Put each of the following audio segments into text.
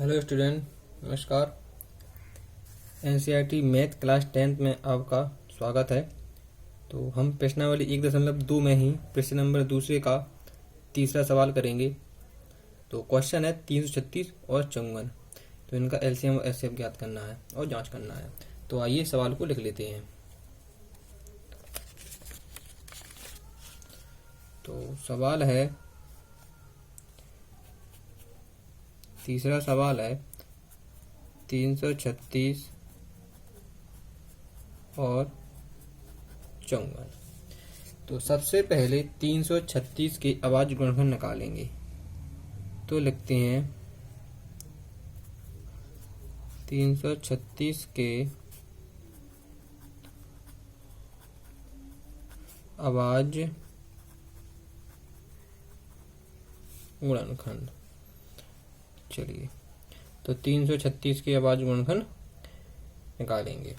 Hello student, नमस्कार। NCERT math class 10th में आपका स्वागत है। तो हम प्रश्नावली 1.2 में ही प्रश्न नंबर दूसरे का तीसरा सवाल करेंगे। तो क्वेश्चन है 336 और 54। तो इनका एलसीएम और एचसीएफ ज्ञात करना है और जांच करना है। तो आइए सवाल को लिख लेते हैं। तो सवाल है, तीसरा सवाल है 336 और 54। तो सबसे पहले 336 के अभाज्य गुणनफल निकालेंगे। तो लिखते हैं 336 के अभाज्य गुणनखंड। चलिए, तो 336 के अभाज्य गुणनखंड निकालेंगे।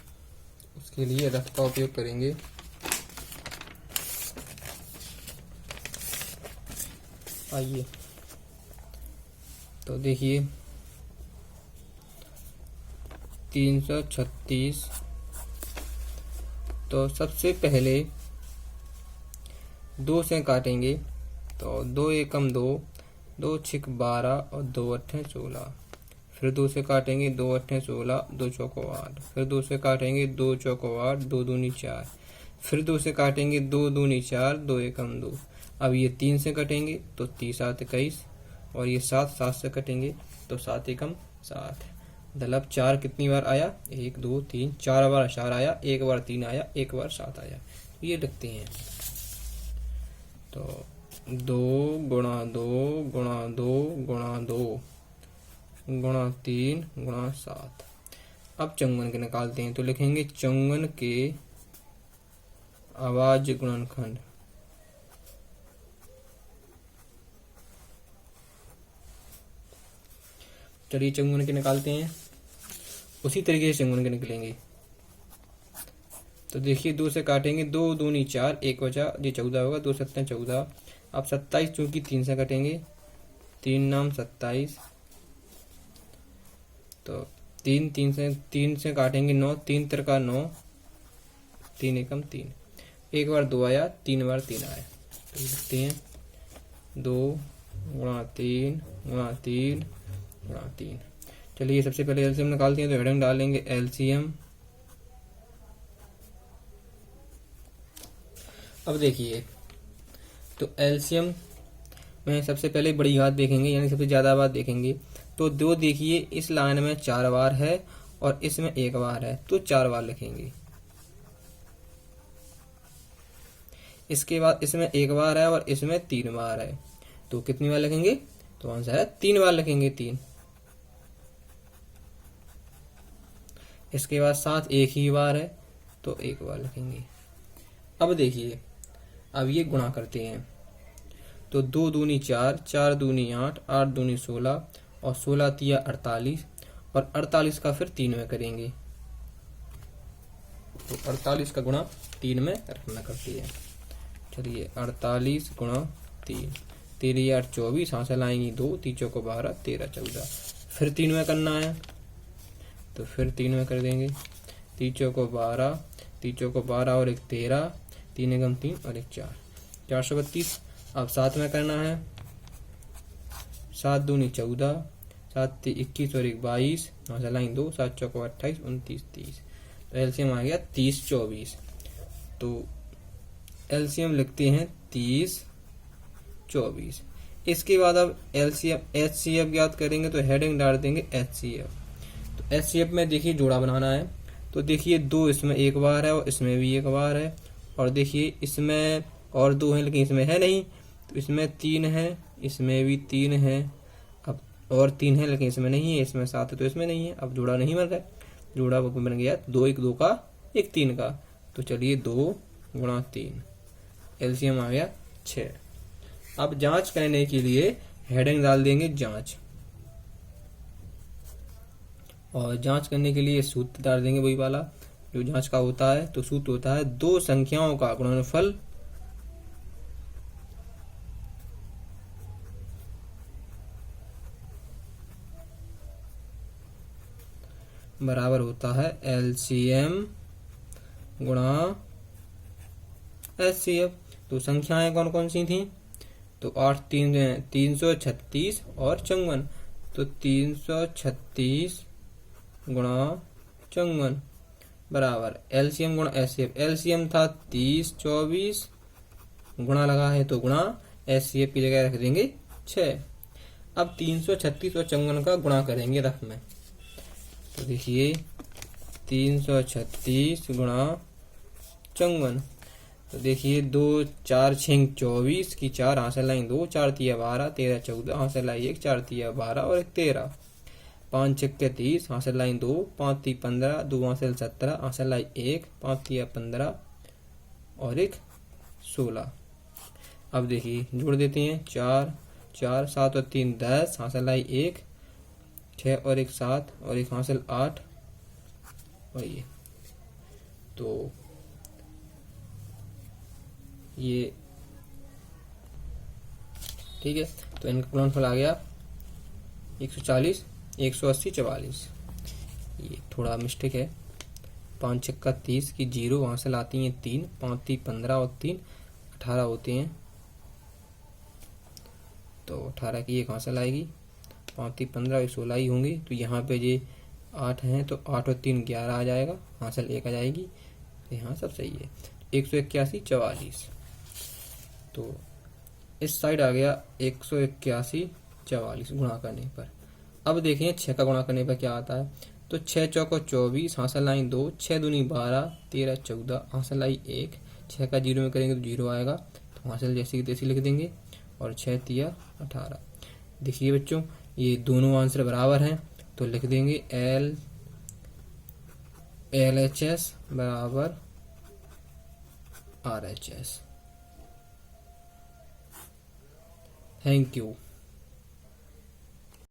उसके लिए रफ का उपयोग करेंगे। आइए, तो देखिए 336। तो सबसे पहले 2 से काटेंगे। तो 2 एकम 2, 2 छिक 12 और 2 अट्ठे 16। फिर 2 से काटेंगे, 2 अट्ठे 16, 2 चौको 8। फिर 2 से काटेंगे, 2 चौको 8, 2 दूनी 4। फिर 2 से काटेंगे, 2 दूनी 4, 2 एकम 2। अब ये 3 से कटेंगे तो 30 7 21, और ये 7 से कटेंगे तो 7 एकम 7। मतलब 4 कितनी बार आया? 1 2 3 4 बार 4 आया, 1 बार 3 आया, 1 बार 7 आया। ये लिखते हैं। तो 2 गुणा 2 गुणा 2 गुणा 2 गुणा 3 गुणा 7। अब 54 के निकालते हैं। तो लिखेंगे 54 के अभाज्य गुणनखंड। चलिए 54 के निकालते हैं। उसी तरीके से 54 के निकलेंगे। तो देखिए 2 से काटेंगे, 2 दूनी 4, 1 बचा, ये 14 होगा, 2 7 14। अब 27 चूंकि 3 से कटेंगे, 3 नाम 27। तो 3 से काटेंगे 9, 3 तिरका 9, 3 एकम 3। 1 बार 2 आया, 3 बार 3 आया। तो लिखते हैं 2 गुणा 3 गुणा 3 गुणा 3। चलिए सबसे पहले एलसीएम निकालते हैं। तो हेडिंग डालेंगे एलसीएम। अब देखिए, तो एलसीएम में सबसे पहले बड़ी घात देखेंगे, यानी सबसे ज्यादा बार देखेंगे। तो 2 देखिए, इस लाइन में 4 बार है और इसमें 1 बार है, तो 4 बार लिखेंगे। इसके बाद इसमें 1 बार है और इसमें 3 बार है, तो कितनी बार लिखेंगे? तो आंसर है 3 बार लिखेंगे, 3। इसके बाद 7 एक ही बार है, तो 1 बार लिखेंगे। अब देखिए, अब ये गुणा करते हैं। तो 2 दूनी 4, 4 दूनी 8, 8 दूनी 16, और 16 तिया 48, और 48 का फिर 3 में करेंगे। तो 48 का गुणा 3 में रखना करती है। चलिए 48 गुणा 3, 13 8 24, हासिल लाएंगी 2, 3 चौको 12, 13 14। फिर 3 में करना है, तो फिर 3 में कर देंगे। 3 चौको 12, 3 चौको 12 और 1 13, 3 एकम 3 और 1 4, 432। अब 7 में करना है। 7 दूनी 14, 7 21 और 1 22, हासिल लाएंगे 2, 7 चौको 28, 29 30। तो एलसीएम आ गया 30 24। तो एलसीएम लिखते हैं 30 24। इसके बाद अब एलसीएम एचसीएफ ज्ञात करेंगे। तो हेडिंग डाल देंगे एचसीएफ। तो एचसीएफ में देखिए जोड़ा बनाना है। तो देखिए 2 इसमें 1 बार है और इसमें भी 1 बार है, और देखिए इसमें और 2 है लेकिन इसमें है नहीं। तो इसमें 3 है, इसमें भी 3 है, अब और 3 है लेकिन इसमें नहीं है, इसमें 7 है तो इसमें नहीं है। अब जोड़ा नहीं बन रहा है, जोड़ा बन गया 2 1 2 का, 1 3 का। तो चलिए 2 गुणा 3, एलसीएम आ गया 6। अब जांच करने के लिए हेडिंग डाल देंगे जांच, और जांच करने के लिए सूत्र डाल देंगे वही वाला जो जांच का होता है। तो सूत्र होता है 2 संख्याओं का गुणनफल बराबर होता है LCM गुणा HCF। तो संख्याएं कौन कौन सी थी? तो 336 और 54। तो 336 गुणा 54 बराबर LCM गुणा HCF। LCM था 30 24, गुणा लगा है तो गुणा, HCF की जगह रख देंगे 6। अब 336 और 54 का गुणा करेंगे रफ में। तो देखिए 336 गुणा 54, तो देखिए 2 4 6 24 की 4 हासिल लाई 2, 4 तिया 12, 13 14 हासिल लाई 1, 4 तिया 12 और 1 13, 5 6 30 हासिल लाई 2, 5 ती 15, 2 हासिल 17 हासिल लाई 1, 5 तिया 15 और 1 16। अब देखिए जोड़ देते हैं 4 4 7 और 3 10 हासिल लाई 1, 6 और 1 7 और 1 हासिल 8 और तो ये ठीक है। तो इनका गुणनफल आ गया 140 180 44। ये थोड़ा मिस्टेक है, 5 छक्का 30 की 0 वहां से लाती हैं 3, 5 ती 15 और 3 18 होते हैं। तो 18 की 1 हासिल आएगी, 5 ती 15 और 16 ही होंगे। तो यहाँ पे ये 8 हैं तो 8 और 3 11 आ जाएगा, हासिल 1 आ जाएगी। तो यहाँ सब सही है। 181 44। तो इस साइड आ गया 181 44 गुणा करने पर। अब देखें 6 का गुणा करने पर क्या आता है। तो 6 चौको 24 हासिल लाई 2, 6 दूनी 12, 13 14 हासिल लाई 1, 6 का 0 में करेंगे तो 0 आएगा, तो हासिल जैसी की तैसी लिख देंगे और 6 तिया 18। देखिए बच्चों ये दोनों आंसर बराबर हैं, तो लिख देंगे LHS बराबर RHS। Thank you.